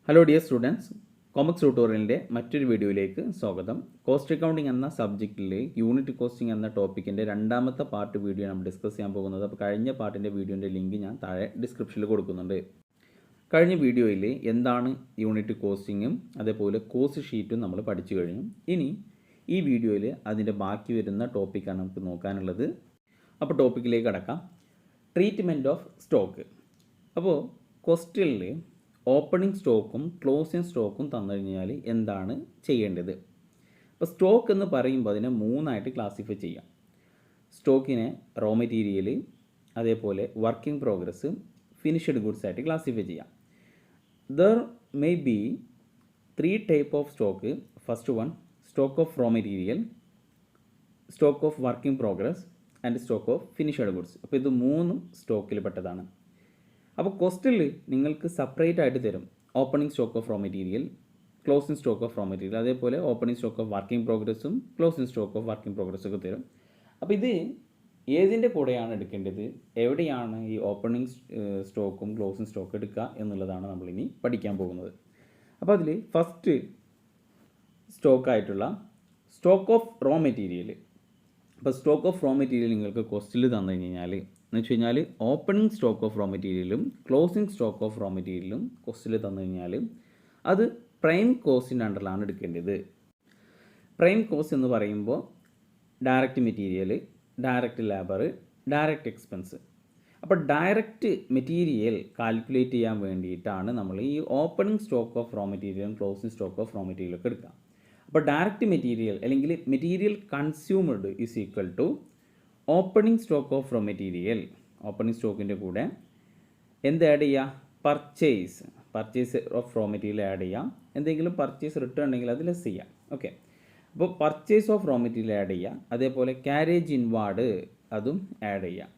Hello dear students, കോമക്സ് ട്യൂട്ടോറിയലിൻ്റെ മറ്റൊരു വീഡിയോയിലേക്ക് സ്വാഗതം. കോസ്റ്റ് അക്കൗണ്ടിംഗ് എന്ന സബ്ജക്റ്റിൽ യൂണിറ്റ് കോസ്റ്റിംഗ് എന്ന ടോപ്പിക്കിൻ്റെ രണ്ടാമത്തെ പാർട്ട് വീഡിയോ നമ്മൾ ഡിസ്കസ് ചെയ്യാൻ പോകുന്നത്. അപ്പോൾ കഴിഞ്ഞ പാർട്ടിൻ്റെ വീഡിയോൻ്റെ ലിങ്ക് ഞാൻ താഴെ ഡിസ്ക്രിപ്ഷനിൽ കൊടുക്കുന്നുണ്ട്. കഴിഞ്ഞ വീഡിയോയിൽ എന്താണ് യൂണിറ്റ് കോസ്റ്റിങ്ങും അതേപോലെ കോസ്റ്റ് ഷീറ്റും നമ്മൾ പഠിച്ചു കഴിഞ്ഞു. ഇനി ഈ വീഡിയോയിൽ അതിൻ്റെ ബാക്കി വരുന്ന ടോപ്പിക്കാണ് നമുക്ക് നോക്കാനുള്ളത്. അപ്പോൾ ടോപ്പിക്കിലേക്ക് കടക്കാം. Treatment of stock. അപ്പോൾ ക്വസ്റ്റ്യനിൽ ഓപ്പണിംഗ് സ്റ്റോക്കും ക്ലോസിംഗ് സ്റ്റോക്കും തന്നു കഴിഞ്ഞാൽ എന്താണ് ചെയ്യേണ്ടത്? അപ്പോൾ സ്റ്റോക്ക് എന്ന് പറയുമ്പോൾ അതിനെ മൂന്നായിട്ട് ക്ലാസിഫൈ ചെയ്യാം. സ്റ്റോക്കിനെ റോ മെറ്റീരിയൽ, അതേപോലെ വർക്കിംഗ് പ്രോഗ്രസ്, ഫിനിഷ്ഡ് ഗുഡ്സ് ആയിട്ട് ക്ലാസിഫൈ ചെയ്യാം. There may be 3 type of stock. First one, stock of raw material, stock of working progress and stock of finished goods. അപ്പോൾ ഇത് മൂന്നും സ്റ്റോക്കിൽ പെട്ടതാണ്. അപ്പോൾ കോസ്റ്റിൽ നിങ്ങൾക്ക് സെപ്പറേറ്റ് ആയിട്ട് തരും opening stock of raw material, closing stock of raw material, അതേപോലെ ഓപ്പണിംഗ് സ്റ്റോക്ക് ഓഫ് വർക്കിംഗ് പ്രോഗ്രസ്സും ക്ലോസിംഗ് സ്റ്റോക്ക് ഓഫ് വർക്കിംഗ് പ്രോഗ്രസ്സും ഒക്കെ തരും. അപ്പോൾ ഇത് ഏതിൻ്റെ കൂടെയാണ് എടുക്കേണ്ടത്, എവിടെയാണ് ഈ ഓപ്പണിംഗ് സ്റ്റോക്കും ക്ലോസിംഗ് സ്റ്റോക്ക് എടുക്കുക എന്നുള്ളതാണ് നമ്മളിനി പഠിക്കാൻ പോകുന്നത്. അപ്പോൾ അതിൽ ഫസ്റ്റ് സ്റ്റോക്കായിട്ടുള്ള സ്റ്റോക്ക് ഓഫ് റോ മെറ്റീരിയൽ. അപ്പോൾ സ്റ്റോക്ക് ഓഫ് റോ മെറ്റീരിയൽ നിങ്ങൾക്ക് കോസ്റ്റിൽ തന്നു കഴിഞ്ഞാൽ എന്ന് വെച്ച് കഴിഞ്ഞാൽ ഓപ്പണിംഗ് സ്റ്റോക്ക് ഓഫ് റോ മെറ്റീരിയലും ക്ലോസിംഗ് സ്റ്റോക്ക് ഓഫ് റോ മെറ്റീരിയലും കോസ്റ്റിൽ തന്നു കഴിഞ്ഞാൽ അത് പ്രൈം കോസ്റ്റിൻ്റെ അണ്ടറിലാണ് എടുക്കേണ്ടത്. പ്രൈം കോസ്റ്റ് എന്ന് പറയുമ്പോൾ direct material, direct labour, direct expense. അപ്പോൾ ഡയറക്റ്റ് മെറ്റീരിയൽ കാൽക്കുലേറ്റ് ചെയ്യാൻ വേണ്ടിയിട്ടാണ് നമ്മൾ ഈ ഓപ്പണിംഗ് സ്റ്റോക്ക് ഓഫ് റോ മെറ്റീരിയലും ക്ലോസിംഗ് സ്റ്റോക്ക് ഓഫ് റോ മെറ്റീരിയലൊക്കെ എടുക്കുക. അപ്പോൾ ഡയറക്റ്റ് മെറ്റീരിയൽ അല്ലെങ്കിൽ material consumed is equal to opening stock of raw material. ഓപ്പണിംഗ് സ്റ്റോക്കിൻ്റെ കൂടെ എന്ത് ആഡ് ചെയ്യുക? Purchase of raw material add ചെയ്യാം. എന്തെങ്കിലും പർച്ചേസ് റിട്ടേൺ ഉണ്ടെങ്കിൽ അത് ലെസ് ചെയ്യാം. ഓക്കെ, അപ്പോൾ purchase of raw material add ചെയ്യാം. അതേപോലെ ക്യാരേജ് ഇൻവാർഡ് അതും ആഡ് ചെയ്യാം.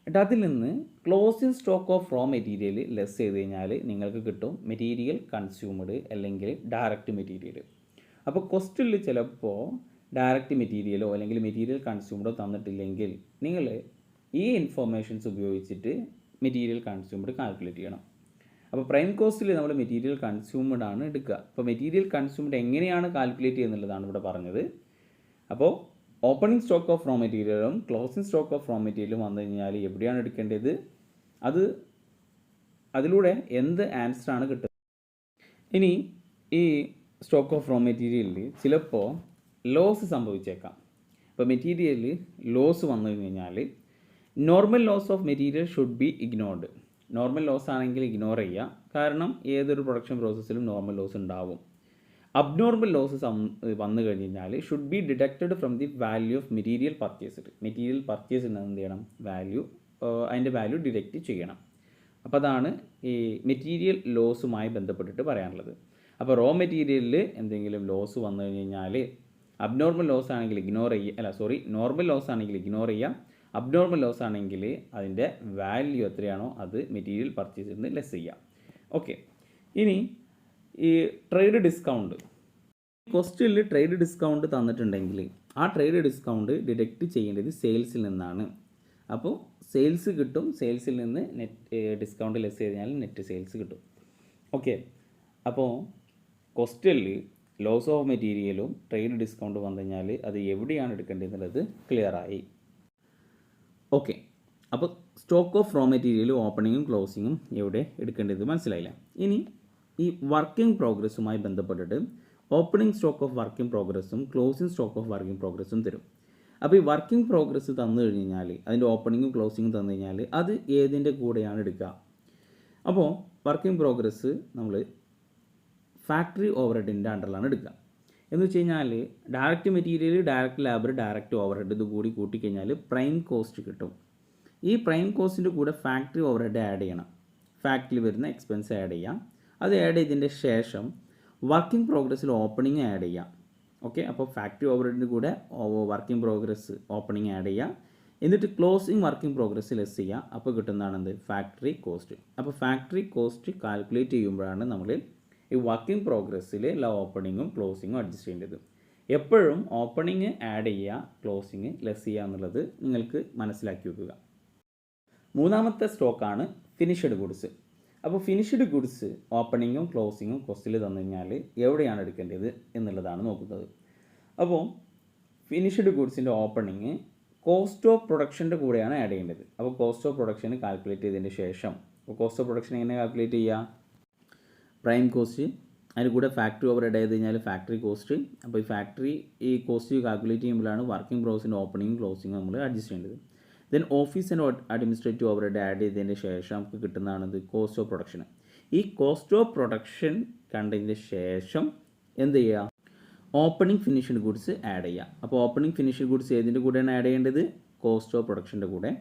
എന്നിട്ട് അതിൽ നിന്ന് closing stock of raw material less ചെയ്ത് കഴിഞ്ഞാൽ നിങ്ങൾക്ക് കിട്ടും മെറ്റീരിയൽ കൺസ്യൂമഡ് അല്ലെങ്കിൽ ഡയറക്റ്റ് മെറ്റീരിയൽ. അപ്പോൾ കോസ്റ്റിൽ ചിലപ്പോൾ ഡയറക്റ്റ് മെറ്റീരിയലോ അല്ലെങ്കിൽ മെറ്റീരിയൽ കൺസ്യൂമഡോ തന്നിട്ടില്ലെങ്കിൽ നിങ്ങൾ ഈ ഇൻഫോർമേഷൻസ് ഉപയോഗിച്ചിട്ട് മെറ്റീരിയൽ കൺസ്യൂമഡ് കാൽക്കുലേറ്റ് ചെയ്യണം. അപ്പോൾ പ്രൈം കോസ്റ്റിൽ നമ്മൾ മെറ്റീരിയൽ കൺസ്യൂമഡ് ആണ് എടുക്കുക. അപ്പോൾ മെറ്റീരിയൽ കൺസ്യൂമഡ് എങ്ങനെയാണ് കാൽക്കുലേറ്റ് ചെയ്യുന്നുള്ളതാണ് ഇവിടെ പറഞ്ഞത്. അപ്പോൾ ഓപ്പണിംഗ് സ്റ്റോക്ക് ഓഫ് റോ മെറ്റീരിയലും ക്ലോസിംഗ് സ്റ്റോക്ക് ഓഫ് റോ മെറ്റീരിയലും വന്നു കഴിഞ്ഞാൽ എവിടെയാണ് എടുക്കേണ്ടത്, അതിലൂടെ എന്ത് ആൻസറാണ് കിട്ടുന്നത്. ഇനി ഈ സ്റ്റോക്ക് ഓഫ് റോ മെറ്റീരിയലിൽ ചിലപ്പോൾ ലോസ് സംഭവിച്ചേക്കാം. ഇപ്പോൾ മെറ്റീരിയലിൽ ലോസ് വന്നു കഴിഞ്ഞാൽ normal loss of material should be ignored. Normal loss ആണെങ്കിൽ ഇഗ്നോർ ചെയ്യുക, കാരണം ഏതൊരു പ്രൊഡക്ഷൻ പ്രോസസ്സിലും നോർമൽ ലോസ് ഉണ്ടാവും. അബ്നോർമൽ ലോസ് വന്നു കഴിഞ്ഞാൽ should be deducted from the value of material purchased. Material purchase എന്ത് ചെയ്യണം? അതിൻ്റെ വാല്യൂ ഡിഡക്റ്റ് ചെയ്യണം. അപ്പോൾ അതാണ് ഈ മെറ്റീരിയൽ ലോസുമായി ബന്ധപ്പെട്ടിട്ട് പറയാനുള്ളത്. അപ്പോൾ റോ മെറ്റീരിയലിൽ എന്തെങ്കിലും ലോസ് വന്നു കഴിഞ്ഞാൽ അബ്നോർമൽ ലോസ് ആണെങ്കിൽ നോർമൽ ലോസ് ആണെങ്കിൽ ഇഗ്നോർ ചെയ്യുക. അബ്നോർമൽ ലോസ് ആണെങ്കിൽ അതിൻ്റെ വാല്യൂ എത്രയാണോ അത് മെറ്റീരിയൽ പർച്ചേസിൽ നിന്ന് ലെസ് ചെയ്യുക. ഓക്കെ, ഇനി ഈ ട്രേഡ് ഡിസ്കൗണ്ട്. കോസ്റ്റിൽ ട്രേഡ് ഡിസ്കൗണ്ട് തന്നിട്ടുണ്ടെങ്കിൽ ആ ട്രേഡ് ഡിസ്കൗണ്ട് ഡിഡക്റ്റ് ചെയ്യേണ്ടത് സെയിൽസിൽ നിന്നാണ്. അപ്പോൾ സെയിൽസ് കിട്ടും, സെയിൽസിൽ നിന്ന് നെറ്റ് ഡിസ്കൗണ്ട് ലെസ് ചെയ്താൽ നെറ്റ് സെയിൽസ് കിട്ടും. ഓക്കെ, അപ്പോൾ കോസ്റ്റിൽ ലോസ് ഓഫ് മെറ്റീരിയലും ട്രേഡ് ഡിസ്കൗണ്ട് വന്നു കഴിഞ്ഞാൽ അത് എവിടെയാണ് എടുക്കേണ്ടതെന്നുള്ളത് ക്ലിയറായി. ഓക്കെ, അപ്പോൾ സ്റ്റോക്ക് ഓഫ് റോ മെറ്റീരിയലും ഓപ്പണിങ്ങും ക്ലോസിങ്ങും എവിടെ എടുക്കേണ്ടത് മനസ്സിലായില്ല. ഇനി ഈ വർക്കിംഗ് പ്രോഗ്രസ്സുമായി ബന്ധപ്പെട്ടിട്ട് ഓപ്പണിംഗ് സ്റ്റോക്ക് ഓഫ് വർക്കിംഗ് പ്രോഗ്രസ്സും ക്ലോസിംഗ് സ്റ്റോക്ക് ഓഫ് വർക്കിംഗ് പ്രോഗ്രസ്സും തരും. അപ്പോൾ ഈ വർക്കിംഗ് പ്രോഗ്രസ്സ് തന്നു കഴിഞ്ഞാൽ അതിൻ്റെ ഓപ്പണിങ്ങും ക്ലോസിങ്ങും തന്നു കഴിഞ്ഞാൽ അത് ഏതിൻ്റെ കൂടെയാണ് എടുക്കുക? അപ്പോൾ വർക്കിംഗ് പ്രോഗ്രസ്സ് നമ്മൾ ഫാക്ടറി ഓവർഹെഡിൻ്റെ അണ്ടറിലാണ് എടുക്കുക. എന്ന് വെച്ച് കഴിഞ്ഞാൽ direct material, direct labour, direct overhead ഇത് കൂടി കൂട്ടിക്കഴിഞ്ഞാൽ പ്രൈം കോസ്റ്റ് കിട്ടും. ഈ പ്രൈം കോസ്റ്റിൻ്റെ കൂടെ ഫാക്ടറി ഓവർഹെഡ് ആഡ് ചെയ്യണം. ഫാക്ടറിയിൽ വരുന്ന എക്സ്പെൻസ് ആഡ് ചെയ്യാം. അത് ആഡ് ചെയ്തതിൻ്റെ ശേഷം വർക്കിംഗ് പ്രോഗ്രസ്സിൽ ഓപ്പണിംഗ് ആഡ് ചെയ്യാം. ഓക്കെ, അപ്പോൾ ഫാക്ടറി ഓവർഹെഡിൻ്റെ കൂടെ വർക്കിംഗ് പ്രോഗ്രസ് ഓപ്പണിംഗ് ആഡ് ചെയ്യാം. എന്നിട്ട് ക്ലോസിംഗ് വർക്കിംഗ് പ്രോഗ്രസ് ലെസ് ചെയ്യുക. അപ്പോൾ കിട്ടുന്നതാണ് ഫാക്ടറി കോസ്റ്റ്. അപ്പോൾ ഫാക്ടറി കോസ്റ്റ് കാൽക്കുലേറ്റ് ചെയ്യുമ്പോഴാണ് നമ്മൾ ഈ വർക്കിംഗ് പ്രോഗ്രസ്സിൽ ഓപ്പണിങ്ങും ക്ലോസിങ്ങും അഡ്ജസ്റ്റ് ചെയ്യേണ്ടത്. എപ്പോഴും ഓപ്പണിങ് ആഡ് ചെയ്യുക, ക്ലോസിങ് ലെസ് ചെയ്യുക എന്നുള്ളത് നിങ്ങൾക്ക് മനസ്സിലാക്കി വെക്കുക. മൂന്നാമത്തെ സ്റ്റോക്കാണ് ഫിനിഷ്ഡ് ഗുഡ്സ്. അപ്പോൾ ഫിനിഷ്ഡ് ഗുഡ്സ് ഓപ്പണിങ്ങും ക്ലോസിങ്ങും ക്വസ്റ്റിൽ തന്നു കഴിഞ്ഞാൽ എവിടെയാണ് എടുക്കേണ്ടത് എന്നുള്ളതാണ് നോക്കുന്നത്. അപ്പോൾ ഫിനിഷ്ഡ് ഗുഡ്സിൻ്റെ ഓപ്പണിങ് കോസ്റ്റ് ഓഫ് പ്രൊഡക്ഷൻ്റെ കൂടെയാണ് ആഡ് ചെയ്യേണ്ടത്. അപ്പോൾ കോസ്റ്റ് ഓഫ് പ്രൊഡക്ഷൻ കാൽക്കുലേറ്റ് ചെയ്തതിന് ശേഷം, അപ്പോൾ കോസ്റ്റ് ഓഫ് പ്രൊഡക്ഷൻ എങ്ങനെ കാൽക്കുലേറ്റ് ചെയ്യുക? പ്രൈം കോസ്റ്റ്, അതിന് കൂടെ ഫാക്ടറി ഓവർ ഹെഡ് ചെയ്ത് കഴിഞ്ഞാൽ ഫാക്ടറി കോസ്റ്റ്. അപ്പോൾ ഈ കോസ്റ്റ് കാൽക്കുലേറ്റ് ചെയ്യുമ്പോഴാണ് വർക്കിംഗ് പ്രോസസ്സിൻ്റെ ഓപ്പണിങ്ങും ക്ലോസിങ്ങും നമ്മൾ അഡ്ജസ്റ്റ് ചെയ്യേണ്ടത്. Then office and administrative over head add ചെയ്തതിന് ശേഷം നമുക്ക് കിട്ടുന്നതാണ് കോസ്റ്റ് ഓഫ് പ്രൊഡക്ഷൻ. ഈ കോസ്റ്റ് ഓഫ് പ്രൊഡക്ഷൻ കണ്ടതിന് ശേഷം എന്ത് ചെയ്യുക? ഓപ്പണിംഗ് ഫിനിഷ്ഡ് ഗുഡ്സ് ആഡ് ചെയ്യുക. അപ്പോൾ ഓപ്പണിംഗ് ഫിനിഷ്ഡ് ഗുഡ്സ് ഏതിൻ്റെ കൂടെയാണ് ആഡ് ചെയ്യേണ്ടത്? കോസ്റ്റ് ഓഫ് പ്രൊഡക്ഷൻ്റെ കൂടെ.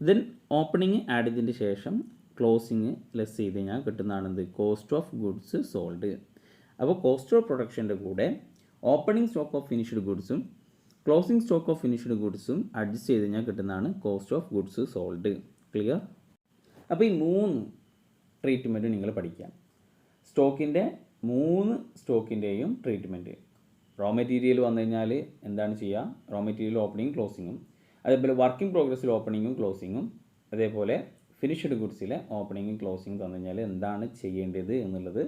ദെൻ ഓപ്പണിംഗ് ആഡ് ചെയ്തതിന് ശേഷം ക്ലോസിങ് ലെസ് ചെയ്ത് കഴിഞ്ഞാൽ കിട്ടുന്നതാണ് കോസ്റ്റ് ഓഫ് ഗുഡ്സ് സോൾഡ്. അപ്പോൾ കോസ്റ്റ് ഓഫ് പ്രൊഡക്ഷൻ്റെ കൂടെ ഓപ്പണിംഗ് സ്റ്റോക്ക് ഓഫ് ഫിനിഷ്ഡ് ഗുഡ്സും ക്ലോസിംഗ് സ്റ്റോക്ക് ഓഫ് ഫിനിഷ്ഡ് ഗുഡ്സും അഡ്ജസ്റ്റ് ചെയ്ത് കഴിഞ്ഞാൽ കിട്ടുന്നതാണ് cost of goods sold. Clear? അപ്പോൾ ഈ 3 ട്രീറ്റ്മെൻറ്റ് നിങ്ങൾ പഠിക്കാം. സ്റ്റോക്കിൻ്റെയും ട്രീറ്റ്മെൻറ്റ്. റോ മെറ്റീരിയൽ വന്നു കഴിഞ്ഞാൽ എന്താണ് ചെയ്യുക? റോ മെറ്റീരിയൽ ഓപ്പണിങ്ങും ക്ലോസിങ്ങും, അതേപോലെ വർക്കിംഗ് പ്രോഗ്രസ്സിൽ ഓപ്പണിങ്ങും ക്ലോസിങ്ങും, അതേപോലെ ഫിനിഷ്ഡ് ഗുഡ്സിലെ ഓപ്പണിങ്ങും ക്ലോസിങ്ങും തന്നു കഴിഞ്ഞാൽ എന്താണ് ചെയ്യേണ്ടത് എന്നുള്ളത്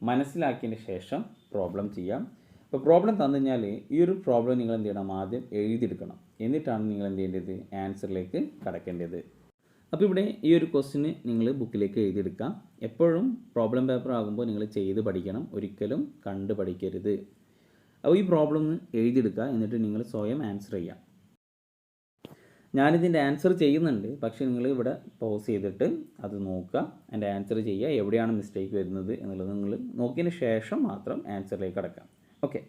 മനസ്സിലാക്കിയതിന് ശേഷം പ്രോബ്ലം ചെയ്യാം. അപ്പോൾ പ്രോബ്ലം തന്നു കഴിഞ്ഞാൽ ഈ ഒരു പ്രോബ്ലം നിങ്ങൾ എന്ത് ചെയ്യണം? ആദ്യം എഴുതിയെടുക്കണം. എന്നിട്ടാണ് നിങ്ങൾ എന്ത് ചെയ്യേണ്ടത്? ആൻസറിലേക്ക് കടക്കേണ്ടത്. അപ്പോൾ ഇവിടെ ഈ ഒരു ക്വസ്റ്റിന് നിങ്ങൾ ബുക്കിലേക്ക് എഴുതിയെടുക്കുക. എപ്പോഴും പ്രോബ്ലം പേപ്പർ ആകുമ്പോൾ നിങ്ങൾ ചെയ്ത് പഠിക്കണം, ഒരിക്കലും കണ്ട് പഠിക്കരുത്. അപ്പോൾ ഈ പ്രോബ്ലം എഴുതിയെടുക്കുക, എന്നിട്ട് നിങ്ങൾ സ്വയം ആൻസർ ചെയ്യുക. ഞാനിതിൻ്റെ ആൻസർ ചെയ്യുന്നുണ്ട്, പക്ഷേ നിങ്ങൾ ഇവിടെ പോസ് ചെയ്തിട്ട് അത് നോക്കുക, എൻ്റെ ആൻസർ ചെയ്യുക, എവിടെയാണ് മിസ്റ്റേക്ക് വരുന്നത് എന്നുള്ളത് നിങ്ങൾ നോക്കിയതിന് ശേഷം മാത്രം ആൻസറിലേക്ക് കടക്കാം. ഓക്കെ,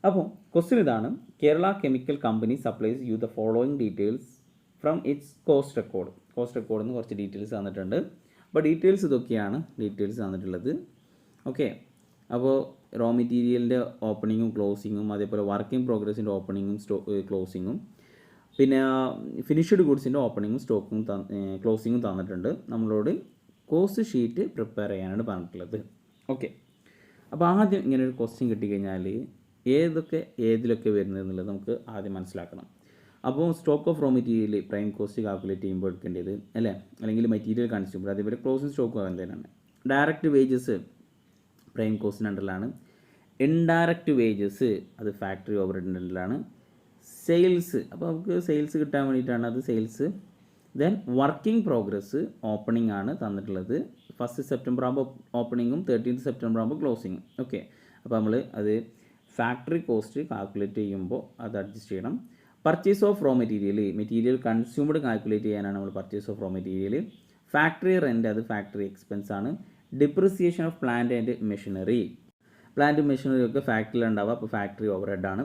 അപ്പോൾ ക്വസ്റ്റ്യൻ ഇതാണ്. Kerala chemical company supplies you the following details from its cost record. Cost റെക്കോർഡിൽ നിന്ന് കുറച്ച് ഡീറ്റെയിൽസ് തന്നിട്ടുണ്ട്. അപ്പോൾ ഡീറ്റെയിൽസ് ഇതൊക്കെയാണ് ഡീറ്റെയിൽസ് തന്നിട്ടുള്ളത്. ഓക്കെ, അപ്പോൾ റോ മെറ്റീരിയലിൻ്റെ ഓപ്പണിങ്ങും ക്ലോസിങ്ങും, അതേപോലെ വർക്കിംഗ് പ്രോഗ്രസിൻ്റെ ഓപ്പണിങ്ങും ക്ലോസിങ്ങും, പിന്നെ ഫിനിഷ്ഡ് ഗുഡ്സിൻ്റെ ഓപ്പണിങ്ങും ക്ലോസിങ്ങും തന്നിട്ടുണ്ട്. നമ്മളോട് കോസ്റ്റ് ഷീറ്റ് പ്രിപ്പയർ ചെയ്യാനാണ് പറഞ്ഞിട്ടുള്ളത്. ഓക്കെ, അപ്പോൾ ആദ്യം ഇങ്ങനെ ഒരു ക്വസ്റ്റ്യൻ കിട്ടിക്കഴിഞ്ഞാൽ ഏതിലൊക്കെ വരുന്നത് എന്നുള്ളത് നമുക്ക് ആദ്യം മനസ്സിലാക്കണം. അപ്പോൾ stock of raw material prime cost calculate ചെയ്യുമ്പോൾ എടുക്കേണ്ടത് അല്ലേ, അല്ലെങ്കിൽ മെറ്റീരിയൽ കൺസ്യൂമർ, അതേപോലെ ക്ലോസിംഗ് സ്റ്റോക്ക് എന്തിനാണ്? ഡയറക്റ്റ് വേജസ് പ്രൈം കോസ്റ്റിൻ്റെ അണ്ടറിലാണ്. ഇൻഡയറക്റ്റ് വേജസ് അത് ഫാക്ടറി ഓവർ ഹെഡിൻ്റെ അണ്ടറിലാണ്. സെയിൽസ്, അപ്പോൾ നമുക്ക് സെയിൽസ് കിട്ടാൻ വേണ്ടിയിട്ടാണ് അത് sales. Then working progress opening ആണ് തന്നിട്ടുള്ളത്. 1 സെപ്റ്റംബർ ആകുമ്പോൾ ഓപ്പണിങ്ങും 13 സെപ്റ്റംബർ ആകുമ്പോൾ ക്ലോസിങ്ങും. ഓക്കെ, അപ്പോൾ നമ്മൾ അത് ഫാക്ടറി കോസ്റ്റ് കാൽക്കുലേറ്റ് ചെയ്യുമ്പോൾ അത് അഡ്ജസ്റ്റ് ചെയ്യണം. Purchase of raw material consumed calculate ചെയ്യാനാണ് നമ്മൾ purchase of raw material. Factory rent അത് ഫാക്ടറി എക്സ്പെൻസ് ആണ്. Depreciation of plant and machinery ഒക്കെ ഫാക്ടറിയിൽ ഉണ്ടാവുക, അപ്പോൾ ഫാക്ടറി ഓവർ ഹെഡാണ്.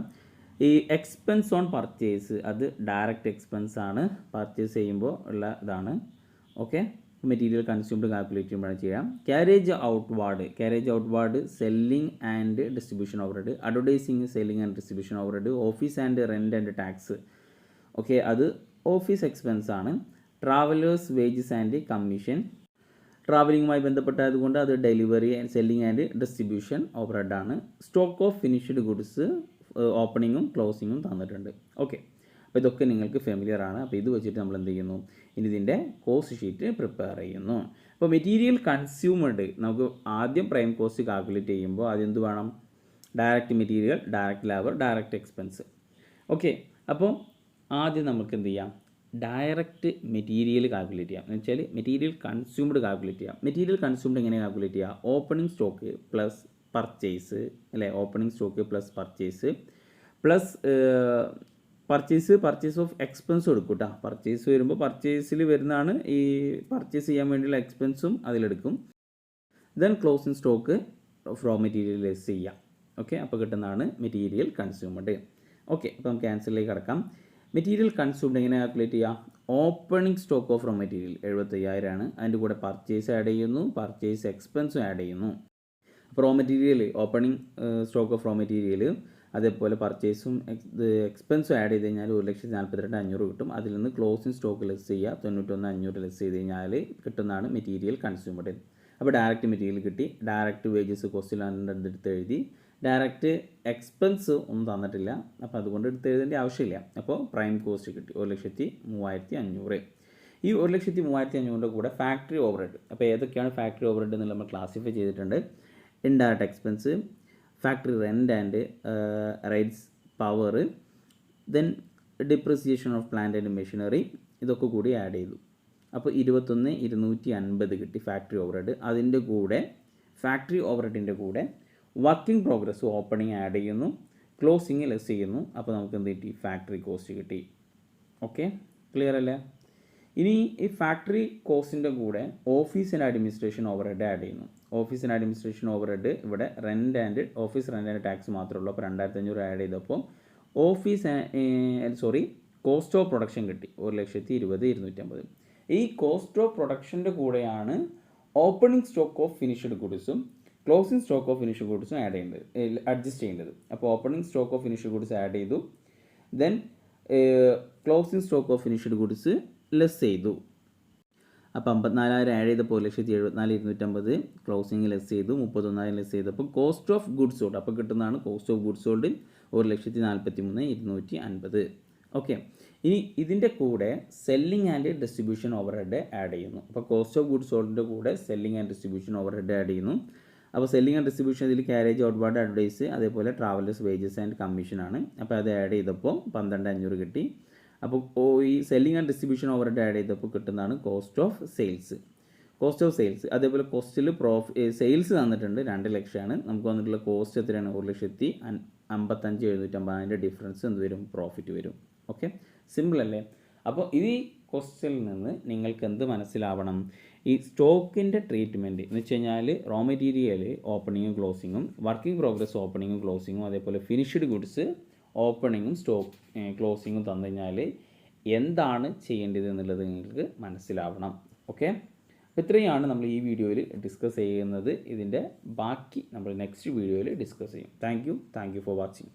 ഈ എക്സ്പെൻസ് ഓൺ പർച്ചേസ് അത് ഡയറക്റ്റ് എക്സ്പെൻസ് ആണ്, പർച്ചേസ് ചെയ്യുമ്പോൾ ഉള്ള ഇതാണ്. ഓക്കെ, മെറ്റീരിയൽ കൺസ്യൂംഡ് കാൽക്കുലേറ്റ് ചെയ്യുമ്പോഴാണ് ചെയ്യാം. Carriage outward selling and distribution overhead. Advertising selling and distribution overhead. Office and rent and tax, okay, അത് ഓഫീസ് എക്സ്പെൻസ് ആണ്. ട്രാവലേഴ്സ് വേജസ് ആൻഡ് കമ്മീഷൻ, ട്രാവലിങ്ങുമായി ബന്ധപ്പെട്ടതുകൊണ്ട് അത് delivery and selling and distribution over head ആണ്. Stock of finished goods ഓപ്പണിങ്ങും ക്ലോസിങ്ങും തന്നിട്ടുണ്ട്. Okay, അപ്പോൾ ഇതൊക്കെ നിങ്ങൾക്ക് familiar ആണ്. അപ്പോൾ ഇത് വെച്ചിട്ട് നമ്മൾ എന്ത് ചെയ്യുന്നു? ഇനി ഇതിൻ്റെ കോസ്റ്റ് ഷീറ്റ് പ്രിപ്പയർ ചെയ്യുന്നു. അപ്പോൾ മെറ്റീരിയൽ കൺസ്യൂമഡ് നമുക്ക് ആദ്യം പ്രൈം കോസ്റ്റ് കാൽക്കുലേറ്റ് ചെയ്യുമ്പോൾ ആദ്യം എന്ത് വേണം? Direct material, direct labour, direct expense. Okay, അപ്പോൾ ആദ്യം നമുക്ക് എന്ത് ചെയ്യാം? ഡയറക്റ്റ് മെറ്റീരിയൽ കാൽക്കുലേറ്റ് ചെയ്യാം. എന്ന് വെച്ചാൽ മെറ്റീരിയൽ കൺസ്യൂംഡ് കാൽക്കുലേറ്റ് ചെയ്യാം. മെറ്റീരിയൽ കൺസ്യൂംഡ് എങ്ങനെ കാൽക്കുലേറ്റ് ചെയ്യുക? ഓപ്പണിംഗ് സ്റ്റോക്ക് പ്ലസ് പർച്ചേസ് അല്ലേ, opening stock plus purchase purchase of expense എടുക്കും കേട്ടോ. പർച്ചേസ് വരുമ്പോൾ പർച്ചേസിൽ വരുന്നതാണ് ഈ പർച്ചേസ് ചെയ്യാൻ വേണ്ടിയുള്ള എക്സ്പെൻസും അതിലെടുക്കും. Then closing stock of raw material less ചെയ്യാം. ഓക്കെ, അപ്പോൾ കിട്ടുന്നതാണ് മെറ്റീരിയൽ കൺസ്യൂംഡ്. ഓക്കെ, അപ്പോൾ നമുക്ക് ആൻസറിലേക്ക് കടക്കാം. മെറ്റീരിയൽ കൺസ്യൂംഡ് എങ്ങനെ കാൽക്കുലേറ്റ് ചെയ്യാം? Opening stock of raw material 75,000 ആണ്. അതിൻ്റെ കൂടെ പർച്ചേസ് ആഡ് ചെയ്യുന്നു, പർച്ചേസ് എക്സ്പെൻസും ആഡ് ചെയ്യുന്നു. അപ്പോൾ raw material opening stock of raw material അതേപോലെ പർച്ചേസും എക്സ്പെൻസും ആഡ് ചെയ്ത് കഴിഞ്ഞാൽ 1,42,500 കിട്ടും. അതിൽ നിന്ന് ക്ലോസിംഗ് സ്റ്റോക്ക് ലെസ് ചെയ്യുക, 91,500 ലെസ് ചെയ്ത് കഴിഞ്ഞാൽ കിട്ടുന്നതാണ് മെറ്റീരിയൽ കൺസ്യൂംഡ്. അപ്പോൾ ഡയറക്റ്റ് മെറ്റീരിയൽ കിട്ടി. ഡയറക്റ്റ് വേജസ് കോസ്റ്റിലാണ് എടുത്ത് എഴുതി. ഡയറക്റ്റ് എക്സ്പെൻസ് ഒന്നും തന്നിട്ടില്ല, അപ്പോൾ അതുകൊണ്ട് എടുത്ത് എഴുതേണ്ട ആവശ്യമില്ല. അപ്പോൾ പ്രൈം കോസ്റ്റ് കിട്ടി 1,03,500. ഈ 1,35,500 കൂടെ ഫാക്ടറി ഓവർഹെഡ്. അപ്പോൾ ഏതൊക്കെയാണ് ഫാക്ടറി ഓവർഹെഡ് എന്നുള്ളത് നമ്മൾ ക്ലാസിഫൈ ചെയ്തിട്ടുണ്ട്. Indirect expense, factory rent and rights, power, then depreciation of plant and machinery, ഇതൊക്കെ കൂടി ആഡ് ചെയ്തു. അപ്പോൾ 21,250 കിട്ടി ഫാക്ടറി ഓവർഹെഡ്. അതിൻ്റെ കൂടെ ഫാക്ടറി ഓവർഹെഡിൻ്റെ കൂടെ വർക്കിംഗ് പ്രോഗ്രസ് ഓപ്പണിംഗ് ആഡ് ചെയ്യുന്നു, ക്ലോസിങ് ലെസ് ചെയ്യുന്നു. അപ്പോൾ നമുക്ക് എന്ത് കിട്ടി? ഫാക്ടറി കോസ്റ്റ് കിട്ടി. ഓക്കെ, ക്ലിയർ അല്ലേ? ഇനി ഈ ഫാക്ടറി കോസ്റ്റിൻ്റെ കൂടെ office and administration overhead add ചെയ്യുന്നു. ഓഫീസ് ആൻഡ് അഡ്മിനിസ്ട്രേഷൻ ഓവർഹെഡ് ഇവിടെ rent and office rent and tax മാത്രമേ ഉള്ളൂ. അപ്പോൾ 2,500 ആഡ് ചെയ്തപ്പോൾ കോസ്റ്റ് ഓഫ് പ്രൊഡക്ഷൻ കിട്ടി 1,20,250. ഈ കോസ്റ്റ് ഓഫ് പ്രൊഡക്ഷൻ്റെ കൂടെയാണ് ഓപ്പണിംഗ് സ്റ്റോക്ക് ഓഫ് ഫിനിഷ്ഡ് ഗുഡ്സും ക്ലോസിംഗ് സ്റ്റോക്ക് ഓഫ് ഫിനിഷ്ഡ് ഗുഡ്സും അഡ്ജസ്റ്റ് ചെയ്യേണ്ടത്. അപ്പോൾ opening stock of finished goods add ചെയ്തു, then closing stock of finished goods less ചെയ്തു. അപ്പോൾ 54,000 ആഡ് ചെയ്തപ്പോൾ 1,74,250, ക്ലോസിംഗ് ലെസ് ചെയ്തു 31,000 ലെസ് ചെയ്തപ്പോൾ കോസ്റ്റ് ഓഫ് ഗുഡ്സ് സോൾഡ്. അപ്പോൾ കിട്ടുന്നതാണ് cost of goods sold 1,43,250. Okay, ഇനി ഇതിൻ്റെ കൂടെ selling and distribution overhead add ചെയ്യുന്നു. അപ്പോൾ കോസ്റ്റ് ഓഫ് ഗുഡ്സ് സോൾഡിൻ്റെ കൂടെ selling and distribution overhead add ചെയ്യുന്നു. അപ്പോൾ സെല്ലിംഗ് ആൻഡ് ഡിസ്ട്രിബ്യൂഷൻ ഇതിൽ ക്യാരേജ്, ഔട്ട്വാർഡ് അഡ്വർടൈസ്, അതേപോലെ ട്രാവലേഴ്സ് വേജസ് ആൻഡ് കമ്മീഷനാണ്. അപ്പോൾ അത് ആഡ് ചെയ്തപ്പോൾ 12,500 കിട്ടി. അപ്പോൾ ഈ selling and distribution overhead add ചെയ്തപ്പോൾ കിട്ടുന്നതാണ് കോസ്റ്റ് ഓഫ് സെയിൽസ്. അതേപോലെ കോസ്റ്റിൽ സെയിൽസ് തന്നിട്ടുണ്ട് 2 ലക്ഷമാണ്. നമുക്ക് വന്നിട്ടുള്ള കോസ്റ്റ് എത്രയാണ്? 1,55,750. അതിൻ്റെ ഡിഫറൻസ് എന്ത് വരും? പ്രോഫിറ്റ് വരും. ഓക്കെ, സിമ്പിൾ അല്ലേ? അപ്പോൾ ഈ ക്വസ്റ്റ്യനിൽ നിന്ന് നിങ്ങൾക്ക് എന്ത് മനസ്സിലാവണം? ഈ സ്റ്റോക്കിൻ്റെ ട്രീറ്റ്മെൻറ്റ് എന്ന് വെച്ച് കഴിഞ്ഞാൽ റോ മെറ്റീരിയൽ ഓപ്പണിങ്ങും ക്ലോസിങ്ങും, വർക്കിംഗ് പ്രോഗ്രസ് ഓപ്പണിങ്ങും ക്ലോസിങ്ങും, അതേപോലെ ഫിനിഷ്ഡ് ഗുഡ്സ് ഓപ്പണിങ്ങും ക്ലോസിങ്ങും തന്നു കഴിഞ്ഞാൽ എന്താണ് ചെയ്യേണ്ടത് എന്നുള്ളത് നിങ്ങൾക്ക് മനസ്സിലാവണം. ഓക്കെ, അപ്പോൾ ഇത്രയാണ് നമ്മൾ ഈ വീഡിയോയിൽ ഡിസ്കസ് ചെയ്യുന്നത്. ഇതിൻ്റെ ബാക്കി നമ്മൾ നെക്സ്റ്റ് വീഡിയോയിൽ ഡിസ്കസ് ചെയ്യും. Thank you for watching.